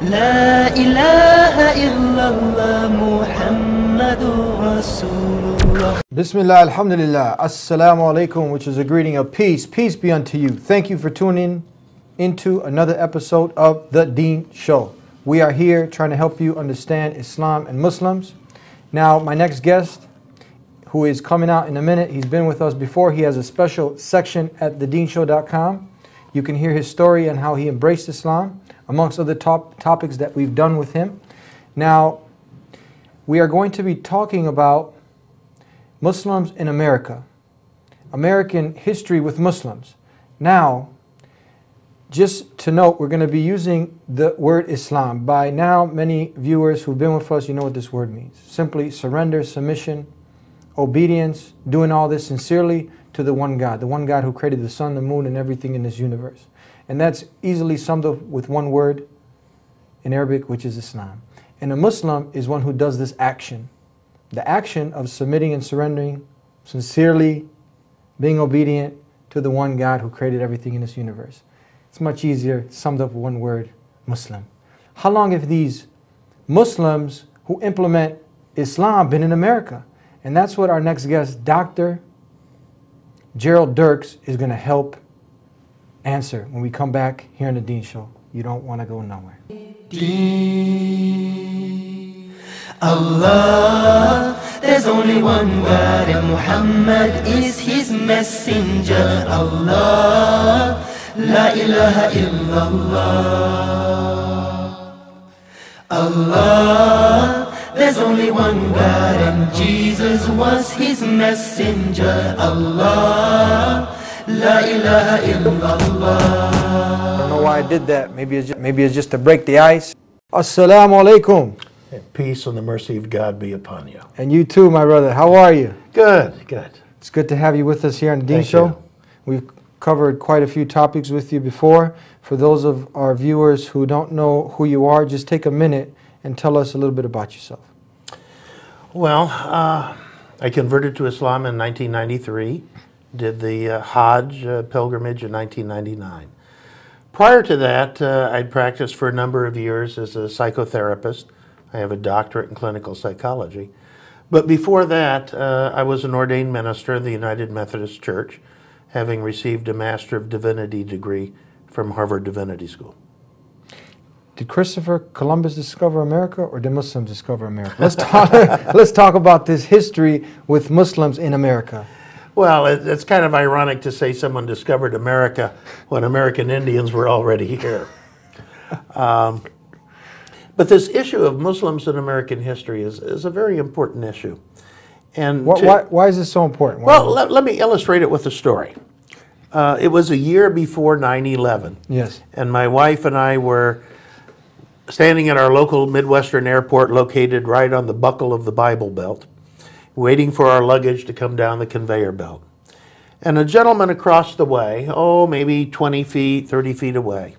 لا إله إلا الله محمد رسول الله. Bismillah, alhamdulillah, assalamu alaikum, which is a greeting of peace. Peace be unto you. Thank you for tuning into another episode of The Deen Show. We are here trying to help you understand Islam and Muslims. Now, my next guest, who is coming out in a minute, he's been with us before. He has a special section at thedeenshow.com. You can hear his story and how he embraced Islam, amongst other topics that we've done with him. Now, we are going to be talking about Muslims in America, American history with Muslims. Now, just to note, we're going to be using the word Islam. By now, many viewers who've been with us, you know what this word means. Simply surrender, submission, obedience, doing all this sincerely to the one God who created the sun, the moon, and everything in this universe. And that's easily summed up with one word in Arabic, which is Islam. And a Muslim is one who does this action. The action of submitting and surrendering, sincerely being obedient to the one God who created everything in this universe. It's much easier summed up with one word, Muslim. How long have these Muslims who implement Islam been in America? And that's what our next guest, Dr. Jerald Dirks, is going to help answer when we come back here on the Deen Show. You don't want to go nowhere. Deen. Allah, there's only one God and Muhammad is his messenger. Allah, la ilaha illallah. Allah, there's only one God and Jesus was his messenger. Allah, la ilaha illallah. I don't know why I did that. Maybe it's just to break the ice. Assalamu alaikum. And peace and the mercy of God be upon you. And you too, my brother. How are you? Good, good. It's good to have you with us here on the Deen Thank Show. you. We've covered quite a few topics with you before. For those of our viewers who don't know who you are, just take a minute and tell us a little bit about yourself. Well, I converted to Islam in 1993, did the Hajj pilgrimage in 1999. Prior to that, I'd practiced for a number of years as a psychotherapist. I have a doctorate in clinical psychology. But before that, I was an ordained minister in the United Methodist Church, having received a Master of Divinity degree from Harvard Divinity School. Did Christopher Columbus discover America, or did Muslims discover America? Let's talk about this history with Muslims in America. Well, it's kind of ironic to say someone discovered America when American Indians were already here. But this issue of Muslims in American history is a very important issue. And why is this so important? Well, let me illustrate it with a story. It was a year before 9/11. Yes. And my wife and I were standing at our local Midwestern airport located right on the buckle of the Bible Belt, waiting for our luggage to come down the conveyor belt. And a gentleman across the way, maybe 20 feet, 30 feet away,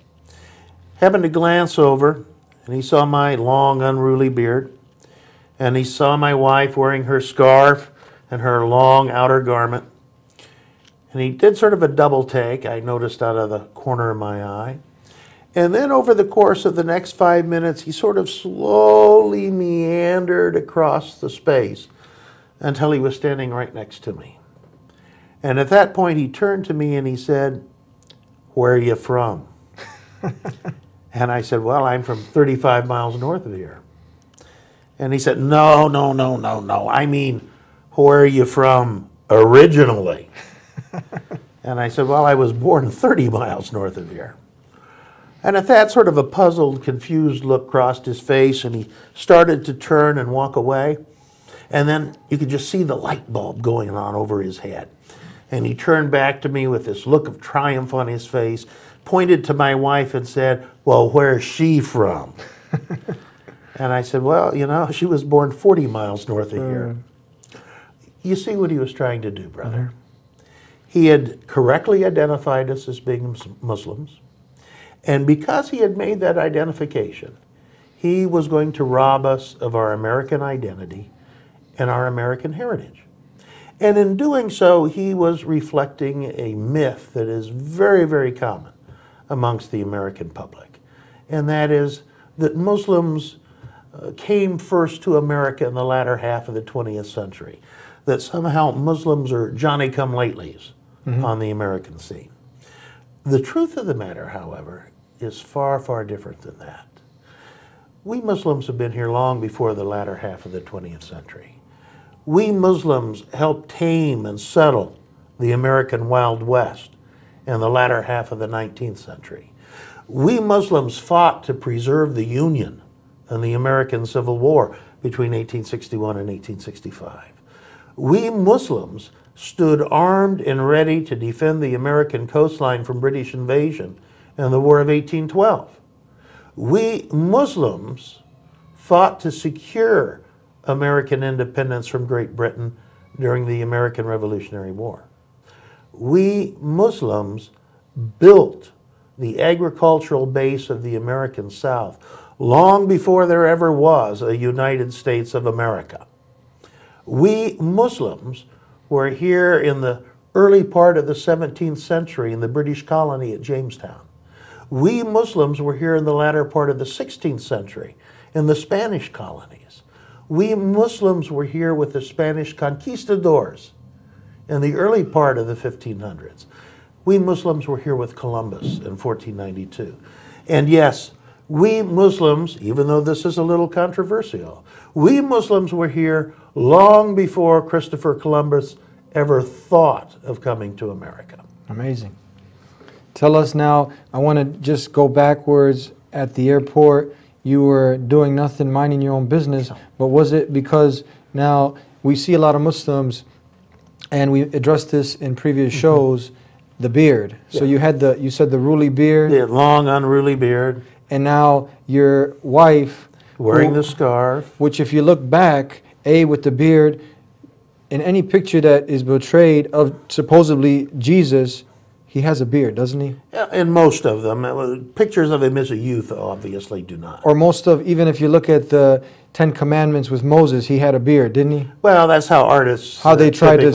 happened to glance over, and he saw my long, unruly beard, and he saw my wife wearing her scarf and her long outer garment. And he did sort of a double take, I noticed out of the corner of my eye. And then over the course of the next 5 minutes, he sort of slowly meandered across the space until he was standing right next to me. And at that point, he turned to me and he said, "Where are you from?" And I said, "Well, I'm from 35 miles north of here." And he said, No. I mean, where are you from originally?" And I said, "Well, I was born 30 miles north of here." And at that, sort of a puzzled, confused look crossed his face, and he started to turn and walk away. And then you could just see the light bulb going on over his head. And he turned back to me with this look of triumph on his face, pointed to my wife and said, "Well, where's she from?" And I said, "Well, she was born 40 miles north of here." You see what he was trying to do, brother? He had correctly identified us as being Muslims. And because he had made that identification, he was going to rob us of our American identity and our American heritage. And in doing so, he was reflecting a myth that is very, very common amongst the American public. And that is that Muslims came first to America in the latter half of the 20th century, that somehow Muslims are Johnny-come-latelys on the American scene. The truth of the matter, however, is far, far different than that. We Muslims have been here long before the latter half of the 20th century. We Muslims helped tame and settle the American Wild West in the latter half of the 19th century. We Muslims fought to preserve the Union in the American Civil War between 1861 and 1865. We Muslims stood armed and ready to defend the American coastline from British invasion in the War of 1812. We Muslims fought to secure American independence from Great Britain during the American Revolutionary War. We Muslims built the agricultural base of the American South long before there ever was a United States of America. We Muslims were here in the early part of the 17th century in the British colony at Jamestown. We Muslims were here in the latter part of the 16th century in the Spanish colonies. We Muslims were here with the Spanish conquistadors in the early part of the 1500s. We Muslims were here with Columbus in 1492. And yes, we Muslims, even though this is a little controversial, we Muslims were here long before Christopher Columbus ever thought of coming to America. Amazing. Tell us now, I want to just go backwards at the airport. You were doing nothing, minding your own business, but was it because now we see a lot of Muslims, and we addressed this in previous shows, the beard. So you had you said the ruly beard. The long, unruly beard. And now your wife. Wearing the scarf. Which if you look back, with the beard, in any picture that is portrayed of supposedly Jesus, he has a beard, doesn't he? Yeah, in most of them. Pictures of him as a youth obviously do not. Or most of, even if you look at the Ten Commandments with Moses, he had a beard, didn't he? Well, that's how artists how they try to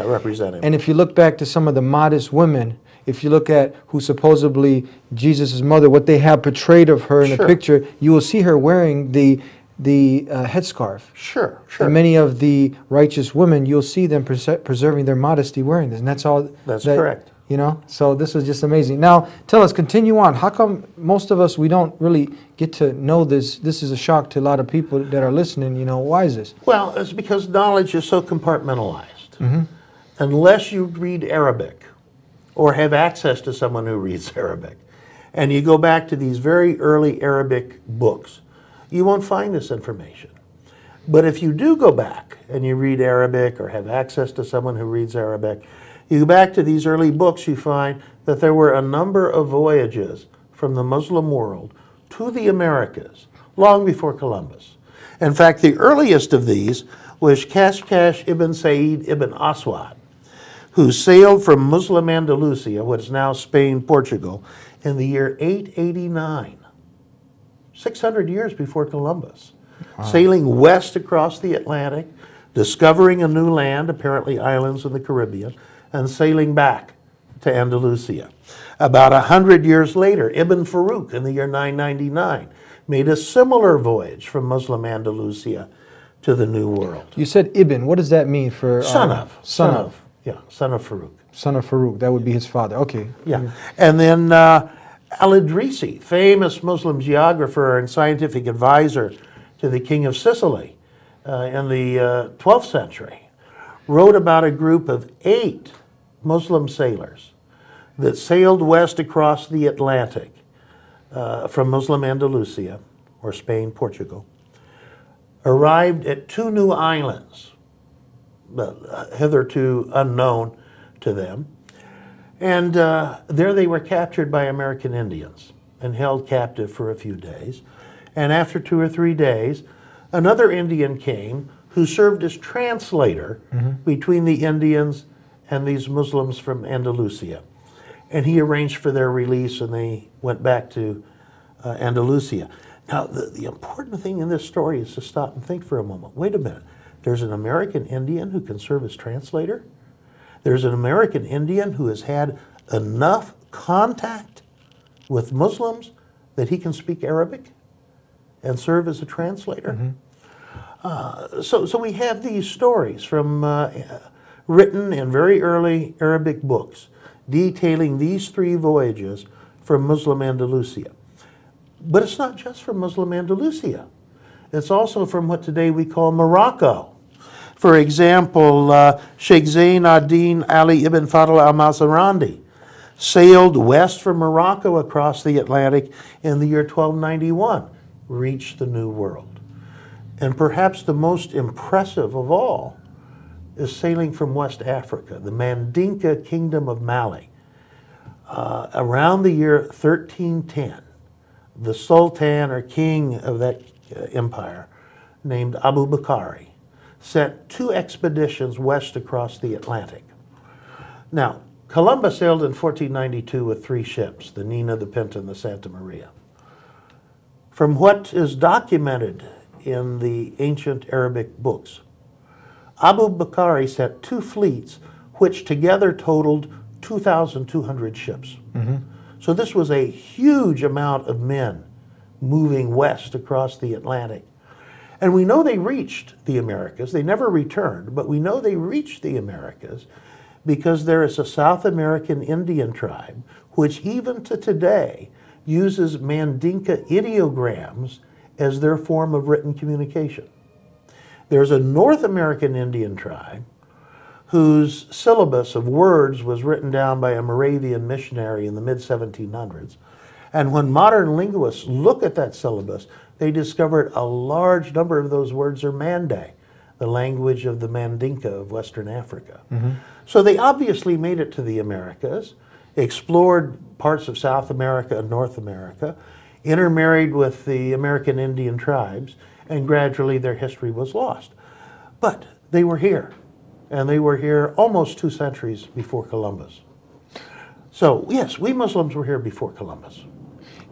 represent him. And if you look back to some of the modest women, if you look at who supposedly Jesus' mother, what they have portrayed of her in a picture, you will see her wearing the headscarf. Sure. And many of the righteous women, you'll see them preserving their modesty wearing this. And that's all. That's correct. You know, so this was just amazing. Now, tell us, continue on. How come most of us, we don't really get to know this? This is a shock to a lot of people that are listening. You know, why is this? Well, it's because knowledge is so compartmentalized. Unless you read Arabic or have access to someone who reads Arabic, and you go back to these very early Arabic books, you won't find this information. But if you do go back and you read Arabic or have access to someone who reads Arabic, you go back to these early books, you find that there were a number of voyages from the Muslim world to the Americas long before Columbus. In fact, the earliest of these was Kashkash ibn Said ibn Aswad, who sailed from Muslim Andalusia, what is now Spain, Portugal, in the year 889, 600 years before Columbus, sailing west across the Atlantic, discovering a new land, apparently islands in the Caribbean, and sailing back to Andalusia. About 100 years later, Ibn Farouk, in the year 999, made a similar voyage from Muslim Andalusia to the New World. You said Ibn. What does that mean for? Son of. Son of Farouk. Son of Farouk. That would be his father. Okay. Yeah. And then Al-Idrisi, famous Muslim geographer and scientific advisor to the King of Sicily in the 12th century, wrote about a group of 8 Muslim sailors that sailed west across the Atlantic from Muslim Andalusia, or Spain, Portugal, arrived at 2 new islands, hitherto unknown to them, and there they were captured by American Indians and held captive for a few days. And after 2 or 3 days, another Indian came who served as translator between the Indians and these Muslims from Andalusia. And he arranged for their release, and they went back to Andalusia. Now, the important thing in this story is to stop and think for a moment. Wait a minute. There's an American Indian who can serve as translator? There's an American Indian who has had enough contact with Muslims that he can speak Arabic? and serve as a translator. So we have these stories from written in very early Arabic books detailing these 3 voyages from Muslim Andalusia. But it's not just from Muslim Andalusia. It's also from what today we call Morocco. For example, Sheikh Zain ad-Din Ali ibn Fadl al-Mazarandi sailed west from Morocco across the Atlantic in the year 1291, reached the New World. And perhaps the most impressive of all is sailing from West Africa, the Mandinka Kingdom of Mali. Around the year 1310, the Sultan or king of that empire, named Abu Bakari, sent 2 expeditions west across the Atlantic. Now, Columbus sailed in 1492 with 3 ships, the Nina, the Pinta, and the Santa Maria. From what is documented in the ancient Arabic books, Abu Bakari sent 2 fleets which together totaled 2,200 ships. So this was a huge amount of men moving west across the Atlantic. And we know they reached the Americas. They never returned, but we know they reached the Americas because there is a South American Indian tribe which even to today uses Mandinka ideograms as their form of written communication. There's a North American Indian tribe whose syllabus of words was written down by a Moravian missionary in the mid-1700s. And when modern linguists look at that syllabus, they discovered a large number of those words are Mande, the language of the Mandinka of Western Africa. So they obviously made it to the Americas, explored parts of South America and North America, intermarried with the American Indian tribes, and gradually their history was lost. But they were here, and they were here almost 2 centuries before Columbus. So yes, we Muslims were here before Columbus.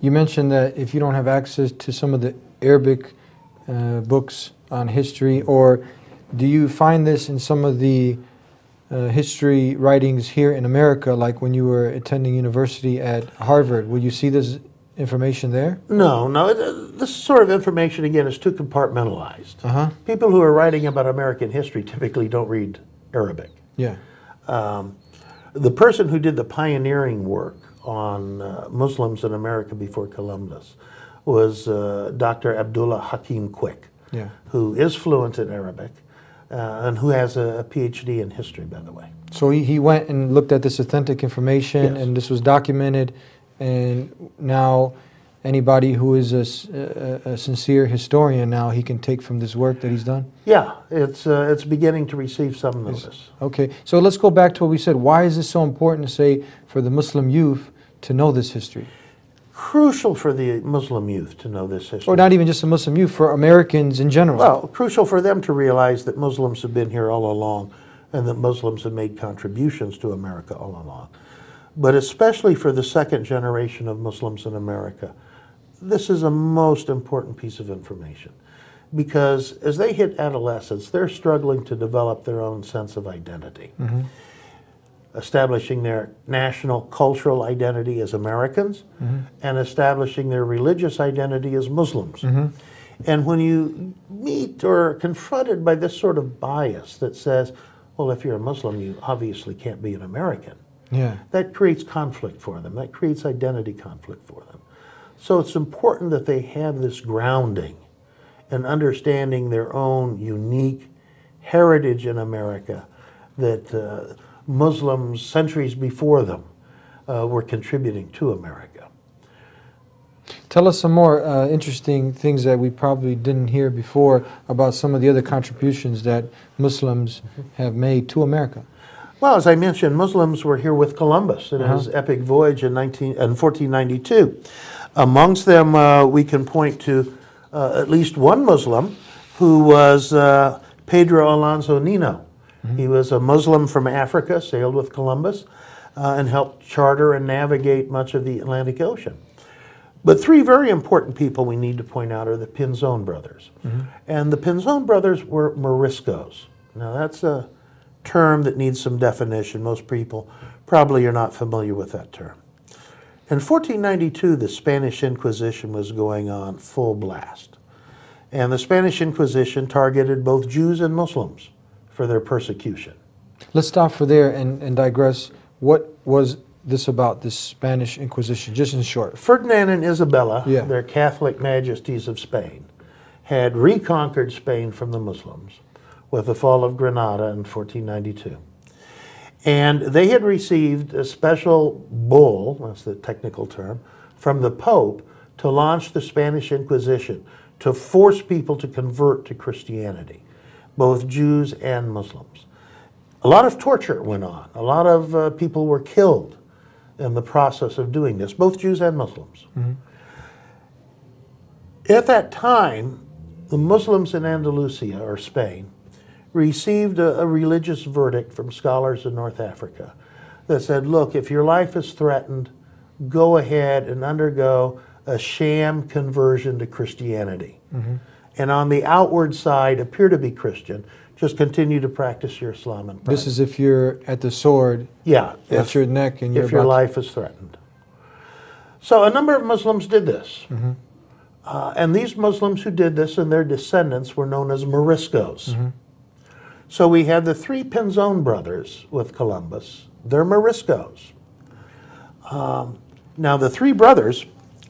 You mentioned that if you don't have access to some of the Arabic books on history, or do you find this in some of the history writings here in America, like when you were attending university at Harvard? Will you see this information there? No. This sort of information, again, is too compartmentalized. People who are writing about American history typically don't read Arabic. Yeah. The person who did the pioneering work on Muslims in America before Columbus was Dr. Abdullah Hakim Quick, who is fluent in Arabic and who has a PhD in history, by the way. So he went and looked at this authentic information, Yes. and this was documented, and now anybody who is a sincere historian now, he can take from this work that he's done? Yeah, it's beginning to receive some notice. Okay, so let's go back to what we said. Why is this so important to say for the Muslim youth to know this history? Crucial for the Muslim youth to know this history. Or not even just the Muslim youth, for Americans in general. Well, crucial for them to realize that Muslims have been here all along and that Muslims have made contributions to America all along. But especially for the second generation of Muslims in America, this is a most important piece of information, because as they hit adolescence, they're struggling to develop their own sense of identity, establishing their national cultural identity as Americans and establishing their religious identity as Muslims. And when you meet or are confronted by this sort of bias that says, well, if you're a Muslim, you obviously can't be an American, that creates conflict for them. That creates identity conflict for them. So it's important that they have this grounding and understanding their own unique heritage in America that Muslims centuries before them were contributing to America. Tell us some more interesting things that we probably didn't hear before about some of the other contributions that Muslims have made to America. Well, as I mentioned, Muslims were here with Columbus in his epic voyage in 1492. Amongst them, we can point to at least one Muslim who was Pedro Alonso Nino. He was a Muslim from Africa, sailed with Columbus, and helped charter and navigate much of the Atlantic Ocean. But 3 very important people we need to point out are the Pinzon brothers. And the Pinzon brothers were Moriscos. Now that's a term that needs some definition. Most people probably are not familiar with that term. In 1492, the Spanish Inquisition was going on full blast. And the Spanish Inquisition targeted both Jews and Muslims for their persecution. Let's stop for there and digress. What was this about, this Spanish Inquisition, just in short? Ferdinand and Isabella, Yeah. their Catholic majesties of Spain, had reconquered Spain from the Muslims with the fall of Granada in 1492. And they had received a special bull, that's the technical term, from the Pope to launch the Spanish Inquisition, to force people to convert to Christianity, both Jews and Muslims. A lot of torture went on. A lot of people were killed in the process of doing this, both Jews and Muslims. Mm-hmm. At that time, the Muslims in Andalusia, or Spain, received a religious verdict from scholars in North Africa that said, look, if your life is threatened, go ahead and undergo a sham conversion to Christianity. Mm-hmm. And on the outward side, appear to be Christian, just continue to practice your Islam in private. This is if you're at the sword Yeah, at your neck and you're if your about life is threatened. So a number of Muslims did this. Mm-hmm. And these Muslims who did this and their descendants were known as Moriscos. Mm-hmm. So we had the three Pinzon brothers with Columbus. They're Moriscos. Now the three brothers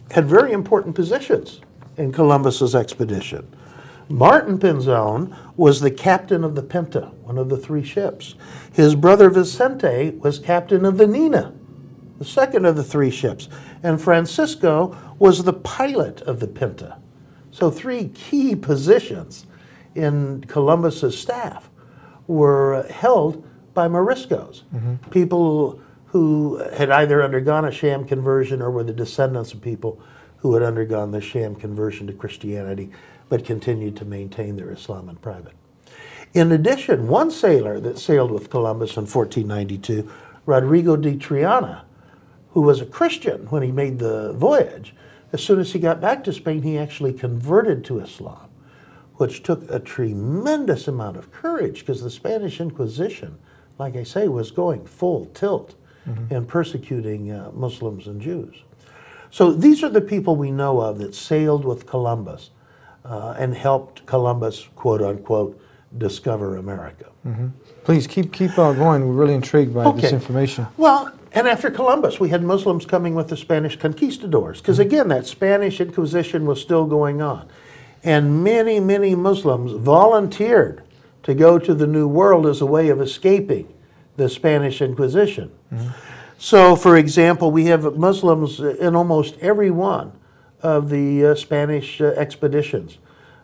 had very important positions in Columbus's expedition. Martin Pinzon was the captain of the Pinta, one of the three ships. His brother Vicente was captain of the Nina, the second of the three ships. And Francisco was the pilot of the Pinta. So three key positions in Columbus's staff were held by Moriscos, people who had either undergone a sham conversion or were the descendants of people who had undergone the sham conversion to Christianity but continued to maintain their Islam in private. In addition, one sailor that sailed with Columbus in 1492, Rodrigo de Triana, who was a Christian when he made the voyage, as soon as he got back to Spain, he actually converted to Islam, which took a tremendous amount of courage because the Spanish Inquisition, like I say, was going full tilt in persecuting Muslims and Jews. So these are the people we know of that sailed with Columbus and helped Columbus, quote unquote, discover America. Please keep going. We're really intrigued by this information. Well, and after Columbus, we had Muslims coming with the Spanish conquistadors, because again, that Spanish Inquisition was still going on. And many, many Muslims volunteered to go to the New World as a way of escaping the Spanish Inquisition. So, for example, we have Muslims in almost every one of the Spanish expeditions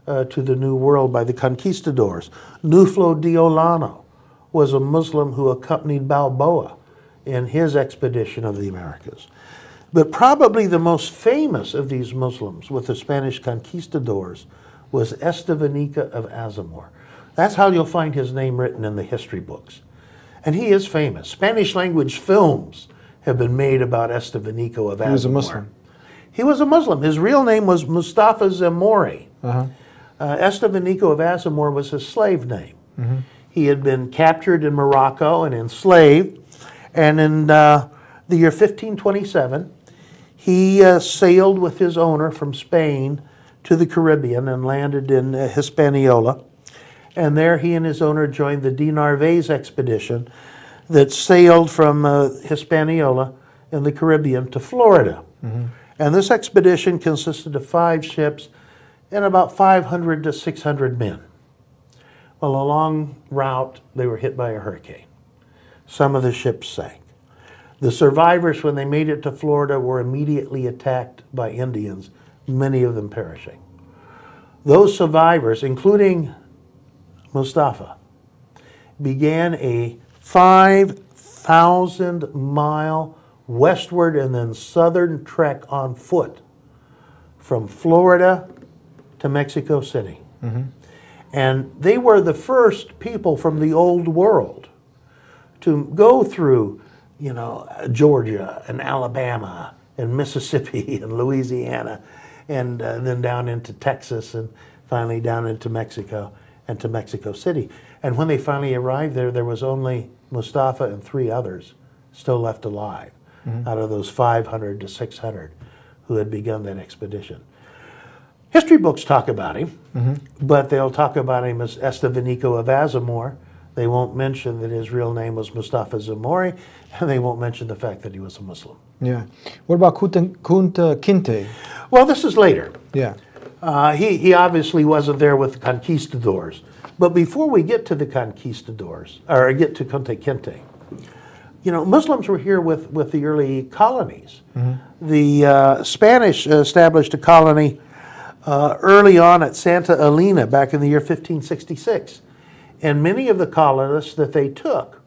to the New World by the conquistadors. Nuflo de Olano was a Muslim who accompanied Balboa in his expedition of the Americas. But probably the most famous of these Muslims with the Spanish conquistadors was Estevanica of Azamor. That's how you'll find his name written in the history books. And he is famous. Spanish language films have been made about Estevanica of Azamor. He was a Muslim. He was a Muslim. His real name was Mustafa Zamori. Estevanica of Azamor was his slave name. He had been captured in Morocco and enslaved. And in the year 1527, he sailed with his owner from Spain to the Caribbean and landed in Hispaniola. And there he and his owner joined the de Narvaez expedition that sailed from Hispaniola in the Caribbean to Florida. And this expedition consisted of 5 ships and about 500 to 600 men. Well, along route, they were hit by a hurricane. Some of the ships sank. The survivors, when they made it to Florida, were immediately attacked by Indians, many of them perishing. Those survivors, including Mustafa, began a 5,000-mile westward and then southern trek on foot from Florida to Mexico City. And they were the first people from the old world to go through, you know, Georgia and Alabama and Mississippi and Louisiana and then down into Texas and finally down into Mexico and to Mexico City. And when they finally arrived there, there was only Mustafa and 3 others still left alive out of those 500 to 600 who had begun that expedition. History books talk about him, but they'll talk about him as Estevanico of Azamor. They won't mention that his real name was Mustafa Zamori, and they won't mention the fact that he was a Muslim. Yeah. What about Kunta Kinte? Well, this is later. Yeah. He obviously wasn't there with the conquistadors. But before we get to the conquistadors, or get to Kunta Kinte, you know, Muslims were here with the early colonies. The Spanish established a colony early on at Santa Elena back in the year 1566. And many of the colonists that they took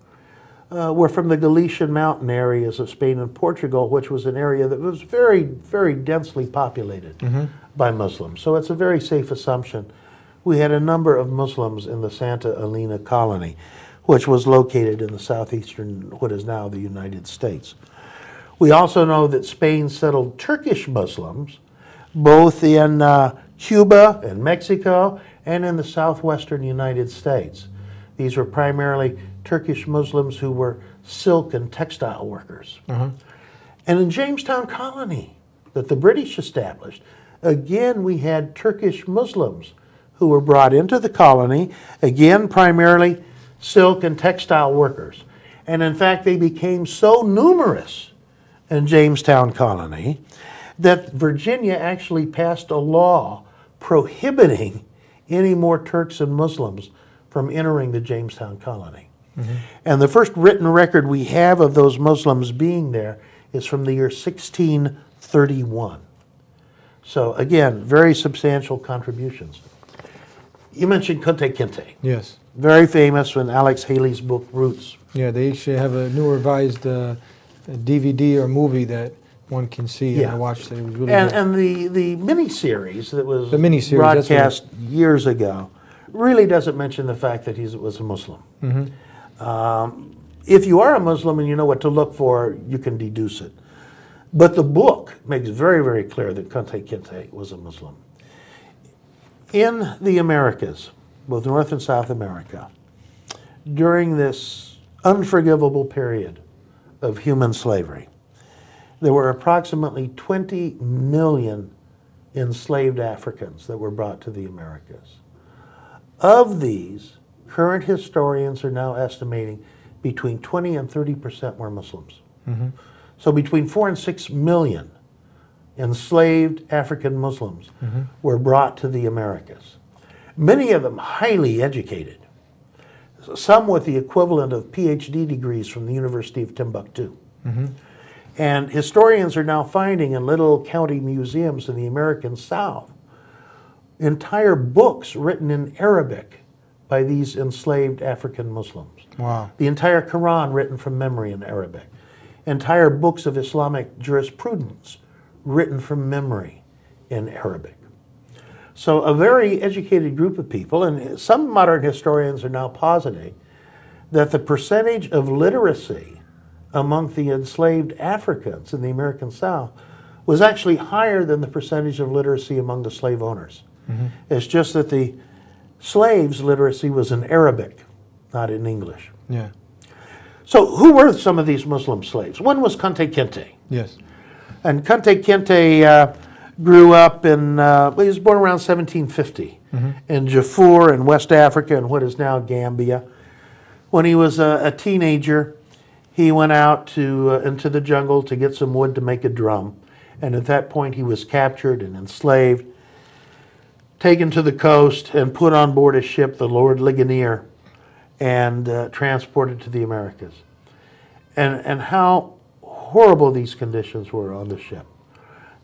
were from the Galician mountain areas of Spain and Portugal, which was an area that was very, very densely populated by Muslims. So it's a very safe assumption. We had a number of Muslims in the Santa Elena colony, which was located in the southeastern, what is now the United States. We also know that Spain settled Turkish Muslims, both in Cuba and Mexico and in the southwestern United States. These were primarily Turkish Muslims who were silk and textile workers. And in Jamestown Colony that the British established, again we had Turkish Muslims who were brought into the colony, again primarily silk and textile workers. And in fact they became so numerous in Jamestown Colony that Virginia actually passed a law prohibiting any more Turks and Muslims from entering the Jamestown Colony. And the first written record we have of those Muslims being there is from the year 1631. So again, very substantial contributions. You mentioned Kunta Kinte. Yes. Very famous in Alex Haley's book, Roots. Yeah, they actually have a new revised DVD or movie that one can see, and I watched it. It was really good. And the miniseries that was miniseries, broadcast years ago really doesn't mention the fact that he was a Muslim. If you are a Muslim and you know what to look for, you can deduce it. But the book makes very, very clear that Kunta Kinte was a Muslim. In the Americas, both North and South America, during this unforgivable period of human slavery, there were approximately 20 million enslaved Africans that were brought to the Americas. Of these, current historians are now estimating between 20 and 30% were Muslims. So between 4 and 6 million enslaved African Muslims were brought to the Americas. Many of them highly educated, some with the equivalent of PhD degrees from the University of Timbuktu. And historians are now finding in little county museums in the American South entire books written in Arabic by these enslaved African Muslims. Wow. The entire Quran written from memory in Arabic. Entire books of Islamic jurisprudence written from memory in Arabic. So a very educated group of people, and some modern historians are now positing that the percentage of literacy among the enslaved Africans in the American South was actually higher than the percentage of literacy among the slave owners. It's just that the slaves' literacy was in Arabic, not in English. Yeah. So who were some of these Muslim slaves? One was Kunta Kinte. Yes. And Kunta Kinte grew up in, he was born around 1750 in Darfur in West Africa in what is now Gambia. When he was a teenager, he went out into the jungle to get some wood to make a drum. And at that point he was captured and enslaved, taken to the coast and put on board a ship, the Lord Ligonier, and transported to the Americas. And how horrible these conditions were on the ship.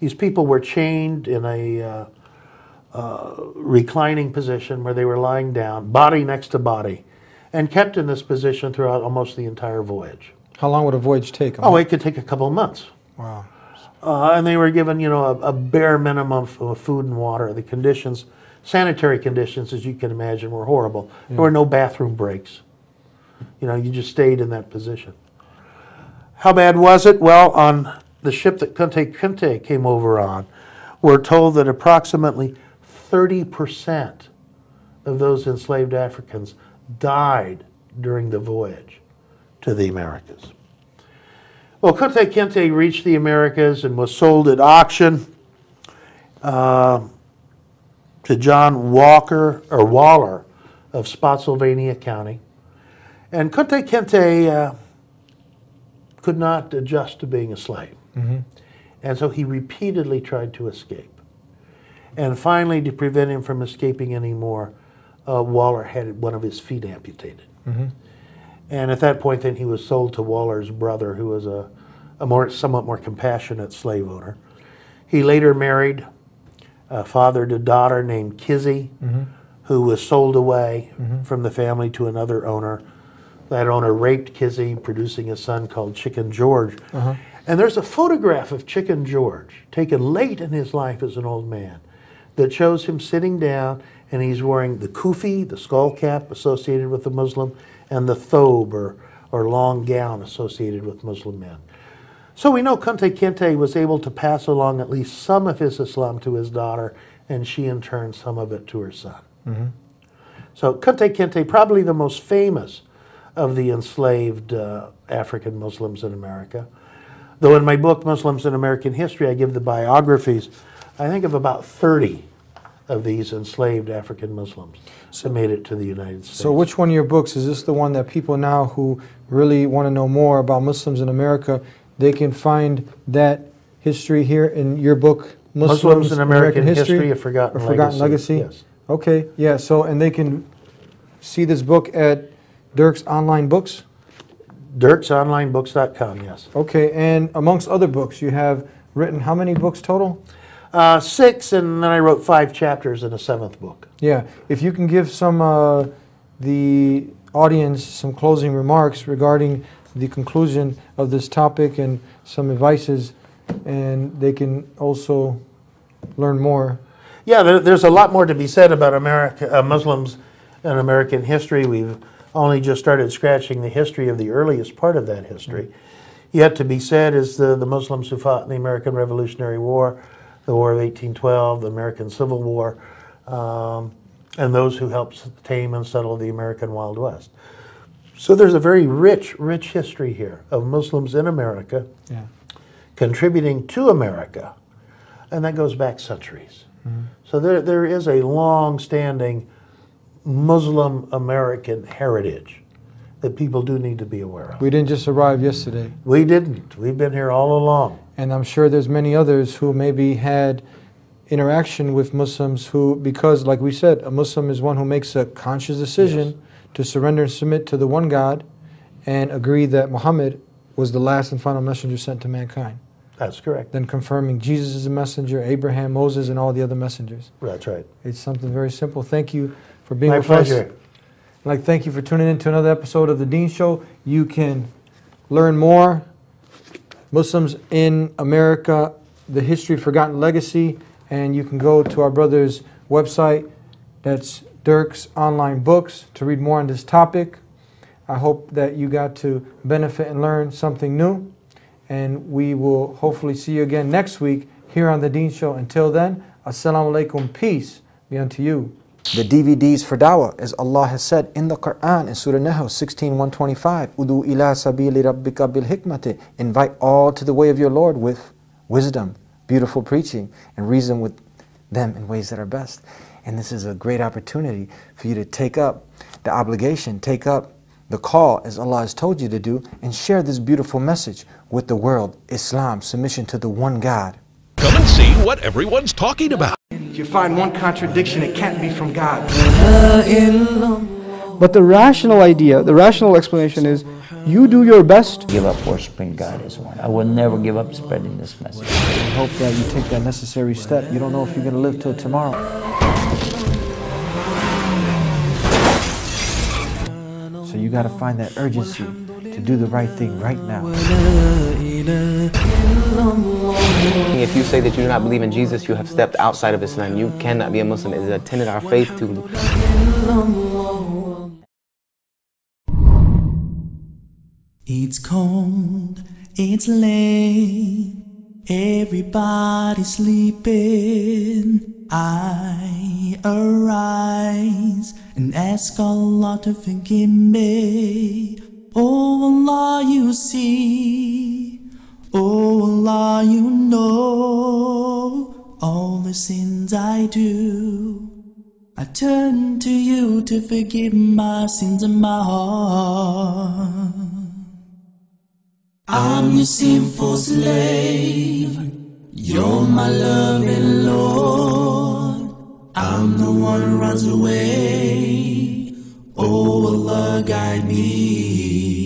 These people were chained in a reclining position where they were lying down, body next to body, and kept in this position throughout almost the entire voyage. How long would a voyage take? Oh, it could take a couple of months. Wow. And they were given, you know, a bare minimum of food and water. The conditions, sanitary conditions, as you can imagine, were horrible. There were no bathroom breaks. You know, you just stayed in that position. How bad was it? Well, on the ship that Kunta Kinte came over on, we're told that approximately 30% of those enslaved Africans died during the voyage to the Americas. Well, Kunta Kinte reached the Americas and was sold at auction. to John Waller of Spotsylvania County. And Kunta Kinte could not adjust to being a slave. And so he repeatedly tried to escape. And finally, to prevent him from escaping anymore, Waller had one of his feet amputated. And at that point, then he was sold to Waller's brother, who was a somewhat more compassionate slave owner. He later married a father to daughter named Kizzy, who was sold away from the family to another owner. That owner raped Kizzy, producing a son called Chicken George. And there's a photograph of Chicken George taken late in his life as an old man that shows him sitting down, and he's wearing the kufi, the skull cap associated with the Muslim, and the thobe, or long gown associated with Muslim men. So we know Kunta Kinte was able to pass along at least some of his Islam to his daughter, and she in turn some of it to her son. So Kunta Kinte, probably the most famous of the enslaved African Muslims in America. Though in my book, Muslims in American History, I give the biographies, I think of about 30 of these enslaved African Muslims that made it to the United States. So which one of your books, is this the one that people now who really want to know more about Muslims in America, they can find that history here in your book, Muslims in American History, A Forgotten Legacy? Yes. Okay, yeah, so, and they can see this book at Dirks Online Books? DirksOnlineBooks.com, yes. Okay, and amongst other books, you have written how many books total? 6, and then I wrote 5 chapters in a 7th book. Yeah, if you can give some, the audience some closing remarks regarding the conclusion of this topic and some advices, and they can also learn more. Yeah, there's a lot more to be said about Muslims and American history. We've only just started scratching the history of the earliest part of that history. Yet to be said is the Muslims who fought in the American Revolutionary War, the War of 1812, the American Civil War, and those who helped tame and settle the American Wild West. So there's a very rich history here of Muslims in America contributing to America, and that goes back centuries. So there is a long-standing Muslim American heritage that people do need to be aware of. We didn't just arrive yesterday. We didn't. We've been here all along. And I'm sure there's many others who maybe had interaction with Muslims who, because like we said, a Muslim is one who makes a conscious decision to surrender and submit to the one God and agree that Muhammad was the last and final messenger sent to mankind. That's correct. Then confirming Jesus is a messenger, Abraham, Moses, and all the other messengers. That's right. It's something very simple. Thank you for being My with pleasure. us. I'd like to thank you for tuning in to another episode of The Dean Show. You can learn more, Muslims in America, the history of forgotten legacy, and you can go to our brother's website, that's Dirks Online Books, to read more on this topic. I hope that you got to benefit and learn something new, and we will hopefully see you again next week here on The Dean Show. Until then, Assalamu alaikum, peace be unto you. The DVDs for dawah, as Allah has said in the Quran in Surah Nahl 16:125, Udu ila sabili rabbika bil hikmati, invite all to the way of your Lord with wisdom, beautiful preaching, and reason with them in ways that are best. And this is a great opportunity for you to take up the obligation, take up the call as Allah has told you to do, and share this beautiful message with the world, Islam, submission to the one God. Come and see what everyone's talking about. If you find one contradiction, it can't be from God. But the rational idea, the rational explanation is, you do your best. Give up worshiping God is one. I will never give up spreading this message. I hope that you take that necessary step. You don't know if you're going to live till tomorrow. So you got to find that urgency to do the right thing right now. If you say that you do not believe in Jesus, you have stepped outside of Islam. You cannot be a Muslim. It is a tenet of our faith to... It's cold, it's late, everybody's sleeping. I arise and ask Allah to forgive me. Oh Allah, you see, oh Allah, you know. all the sins I do. I turn to you to forgive my sins in my heart. I'm your sinful slave, you're my loving Lord. I'm the one who runs away, oh Allah guide me.